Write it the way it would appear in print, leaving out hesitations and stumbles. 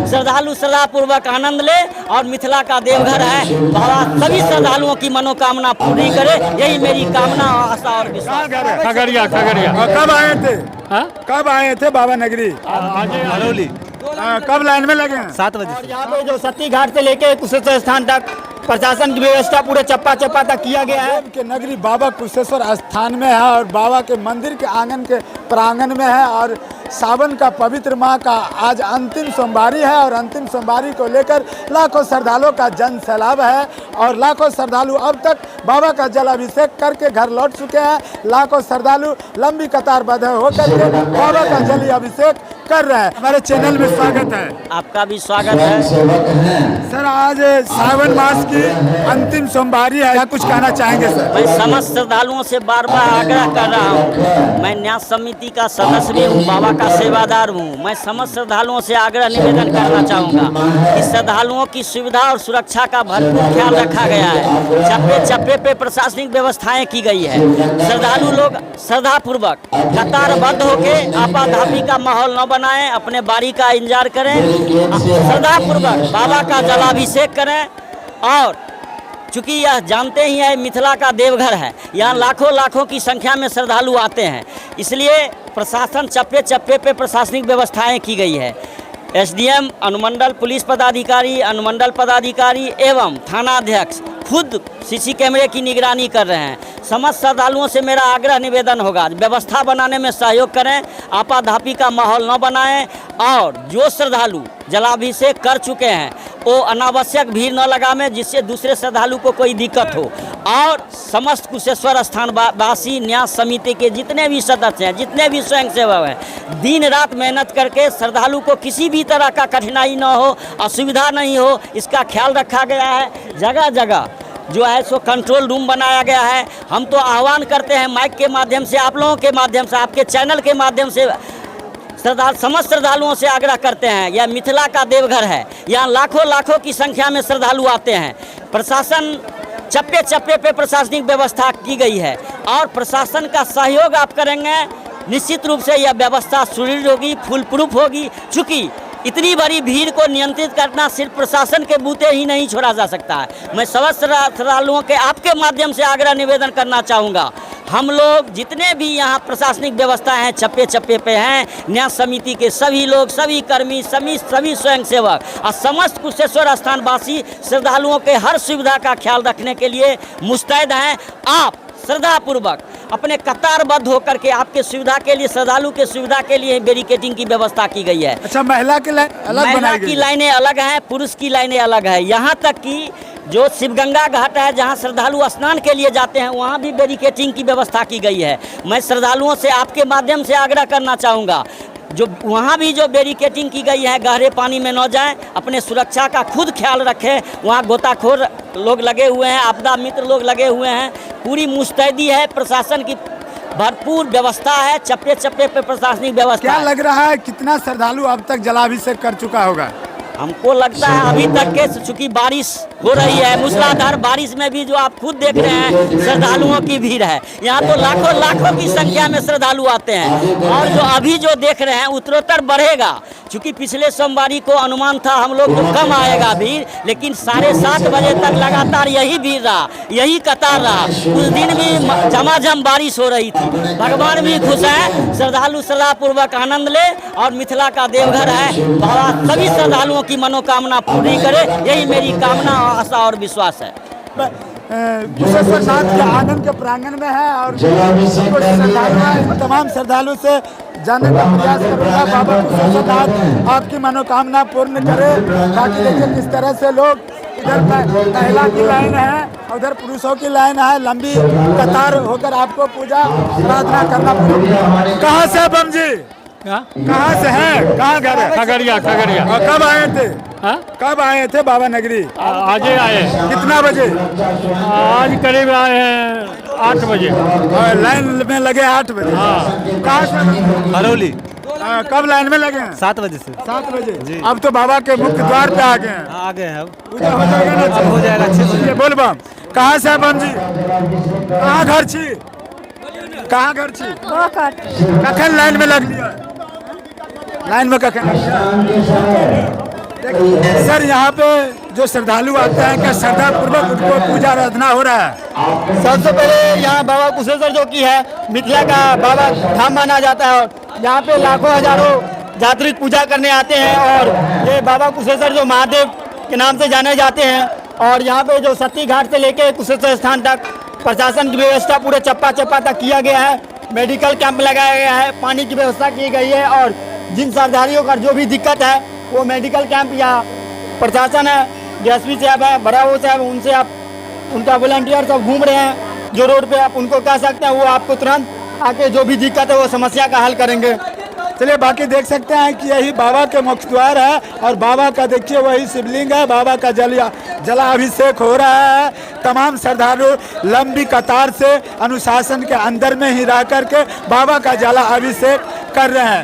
श्रद्धालु श्रद्धापूर्वक आनंद ले और मिथिला का देवघर है। बाबा सभी श्रद्धालुओं की मनोकामना पूरी करे, यही मेरी कामना आशा और विश्वास। खगड़िया। कब आए थे? कब आए थे बाबा नगरी? हरौली। कब लाइन में लगे हैं? 7 बजे। और यहाँ पे जो सती घाट से लेके कुशेश्वर स्थान तक प्रशासन की व्यवस्था पूरे चप्पा तक किया गया है। के नगरी बाबा कुशेश्वर स्थान में है और बाबा के मंदिर के आंगन के प्रांगण में है और सावन का पवित्र माह का आज अंतिम सोमवारी है और अंतिम सोमवारी को लेकर लाखों श्रद्धालुओं का जन सैलाब है और लाखों श्रद्धालु अब तक बाबा का जलाभिषेक करके घर लौट चुके हैं। लाखों श्रद्धालु लंबी कतार बंधे होकर के बाबा का जलाभिषेक कर रहे हैं। हमारे चैनल में स्वागत है। आपका भी स्वागत है सर। आज सावन मास की अंतिम सोमवारी है, क्या कुछ कहना चाहेंगे सर? मैं समस्त श्रद्धालुओं से बार बार आग्रह कर रहा हूँ। मैं न्यास समिति का सदस्य भी हूँ, बाबा का सेवादार हूँ। मैं समस्त श्रद्धालुओं से आग्रह निवेदन करना चाहूँगा कि श्रद्धालुओं की सुविधा और सुरक्षा का भरपूर ख्याल रखा गया है। चप्पे चप्पे पे प्रशासनिक व्यवस्थाएं की गई है। श्रद्धालु लोग श्रद्धापूर्वक कतारबद्ध होकर आपाधापी का माहौल न बनाएं, अपने बारी का इंतजार करें, श्रद्धापूर्वक बाबा का जलाभिषेक करें। और चूँकि यह जानते ही है मिथिला का देवघर है, यहाँ लाखों की संख्या में श्रद्धालु आते हैं, इसलिए प्रशासन चप्पे चप्पे पे प्रशासनिक व्यवस्थाएं की गई है। एसडीएम, अनुमंडल पुलिस पदाधिकारी, अनुमंडल पदाधिकारी एवं थानाध्यक्ष खुद सीसी कैमरे की निगरानी कर रहे हैं। समस्त श्रद्धालुओं से मेरा आग्रह निवेदन होगा, व्यवस्था बनाने में सहयोग करें, आपाधापी का माहौल न बनाएं और जो श्रद्धालु जलाभिषेक कर चुके हैं वो अनावश्यक भीड़ न लगावें जिससे दूसरे श्रद्धालु को कोई दिक्कत हो। और समस्त कुशेश्वर स्थान वासी न्यास समिति के जितने भी सदस्य हैं, जितने भी स्वयंसेवक हैं, दिन रात मेहनत करके श्रद्धालु को किसी भी तरह का कठिनाई न हो, असुविधा नहीं हो, इसका ख्याल रखा गया है। जगह जगह जो है सो कंट्रोल रूम बनाया गया है। हम तो आह्वान करते हैं माइक के माध्यम से, आप लोगों के माध्यम से, आपके चैनल के माध्यम से समस्त श्रद्धालुओं से आग्रह करते हैं, यह मिथिला का देवघर है, यहाँ लाखों की संख्या में श्रद्धालु आते हैं। प्रशासन चप्पे चप्पे पे प्रशासनिक व्यवस्था की गई है और प्रशासन का सहयोग आप करेंगे, निश्चित रूप से यह व्यवस्था सुदृढ़ होगी, फुल प्रूफ होगी। चूँकि इतनी बड़ी भीड़ को नियंत्रित करना सिर्फ प्रशासन के बूते ही नहीं छोड़ा जा सकता है। मैं समस्त श्रद्धालुओं के आपके माध्यम से आग्रह निवेदन करना चाहूँगा, हम लोग जितने भी यहाँ प्रशासनिक व्यवस्था हैं चप्पे चप्पे पे हैं, न्यास समिति के सभी लोग, सभी कर्मी, सभी स्वयंसेवक और समस्त कुशेश्वर स्थान वासी श्रद्धालुओं के हर सुविधा का ख्याल रखने के लिए मुस्तैद हैं। आप श्रद्धापूर्वक अपने कतारबद्ध होकर के आपके सुविधा के लिए, श्रद्धालु के सुविधा के लिए बैरिकेडिंग की व्यवस्था की गई है। अच्छा, महिला की लाइन अलग बनाई गई? महिला की लाइनें अलग हैं, पुरुष की लाइनें अलग है। यहाँ तक कि जो शिवगंगा घाट है जहाँ श्रद्धालु स्नान के लिए जाते हैं वहाँ भी बैरिकेडिंग की व्यवस्था की गई है। मैं श्रद्धालुओं से आपके माध्यम से आग्रह करना चाहूँगा, जो वहाँ भी जो बैरिकेडिंग की गई है, गहरे पानी में न जाएं, अपने सुरक्षा का खुद ख्याल रखें। वहाँ गोताखोर लोग लगे हुए हैं, आपदा मित्र लोग लगे हुए हैं, पूरी मुस्तैदी है, प्रशासन की भरपूर व्यवस्था है, चप्पे चप्पे पे प्रशासनिक व्यवस्था। क्या लग रहा है कितना श्रद्धालु अब तक जलाभिषेक कर चुका होगा? हमको लगता है अभी तक के, चूँकि बारिश हो रही है, मूसलाधार बारिश में भी जो आप खुद देख रहे हैं श्रद्धालुओं की भीड़ है। यहाँ तो लाखों की संख्या में श्रद्धालु आते हैं और जो अभी जो देख रहे हैं उत्तरोत्तर बढ़ेगा। चूँकि पिछले सोमवारी को अनुमान था हम लोग तो कम आएगा भीड़, लेकिन 7:30 बजे तक लगातार यही भीड़ रहा, यही कतार रहा। उस दिन भी झमाझम बारिश हो रही थी। भगवान भी खुश हैं, श्रद्धालु श्रद्धापूर्वक आनंद ले और मिथिला का देवघर है। बाबा सभी श्रद्धालुओं की मनोकामना पूरी करे, यही मेरी कामना, आशा और विश्वास है। कुशेश्वर नाथ के आंगन के प्रांगण में है और तमाम श्रद्धालु से जानने का प्रयास करूँगा। बाबा कुशेश्वर नाथ आपकी मनोकामना पूर्ण करे। बाकी देखिए किस तरह से लोग, इधर महिला की लाइन है, उधर पुरुषों की लाइन है, लंबी कतार होकर आपको पूजा प्रार्थना करना पड़ेगा। कहाँ से बम जी? कहाँ से हैं? कहाँ घर है? खगड़िया। और कब आए थे? कब आए थे बाबा नगरी? आज आए। कितना बजे? आज करीब आए हैं 8 बजे। और लाइन में लगे 8 बजे? हाँ। कहाँ से? हरौली। कब लाइन में लगे हैं? 7 बजे से। 7 बजे। अब तो बाबा के मुख्य द्वार पे आ गए हैं। आ गए हैं, अब पूजा हो जाएगा ना? अब हो जाएगा अच्छे से। बोल बम, कहाँ से बम जी? कहाँ घर छी? कहाँ घर छी? कखन लाइन में लग लिया? लाइन में कखन? सर यहाँ पे जो श्रद्धालु आते हैं क्या श्रद्धा पूर्वक उनको पूजा आराधना हो रहा है? सबसे पहले यहाँ बाबा कुशेश्वर जो की है मिथिला का बाबा धाम माना जाता है और यहाँ पे लाखों हजारों यात्री पूजा करने आते हैं और ये बाबा कुशेश्वर जो महादेव के नाम से जाने जाते हैं और यहाँ पे जो सती घाट से लेके कुशेश्वर स्थान तक प्रशासन की व्यवस्था पूरे चप्पा चप्पा तक किया गया है। मेडिकल कैंप लगाया गया है, पानी की व्यवस्था की गई है और जिन श्रद्धालुओं का जो भी दिक्कत है वो मेडिकल कैंप या प्रशासन है, डीएसपी साहब है, बराओ साहब, उनसे आप उनका वॉलंटियर सब घूम रहे हैं जो रोड पे आप उनको कह सकते हैं वो आपको तुरंत आके जो भी दिक्कत है वो समस्या का हल करेंगे। चलिए बाकी देख सकते हैं कि यही बाबा के मुख्य द्वार है और बाबा का देखिए वही शिवलिंग है, बाबा का जलाभिषेक हो रहा है। तमाम श्रद्धालु लंबी कतार से अनुशासन के अंदर में ही रह करके बाबा का जलाभिषेक कर रहे हैं।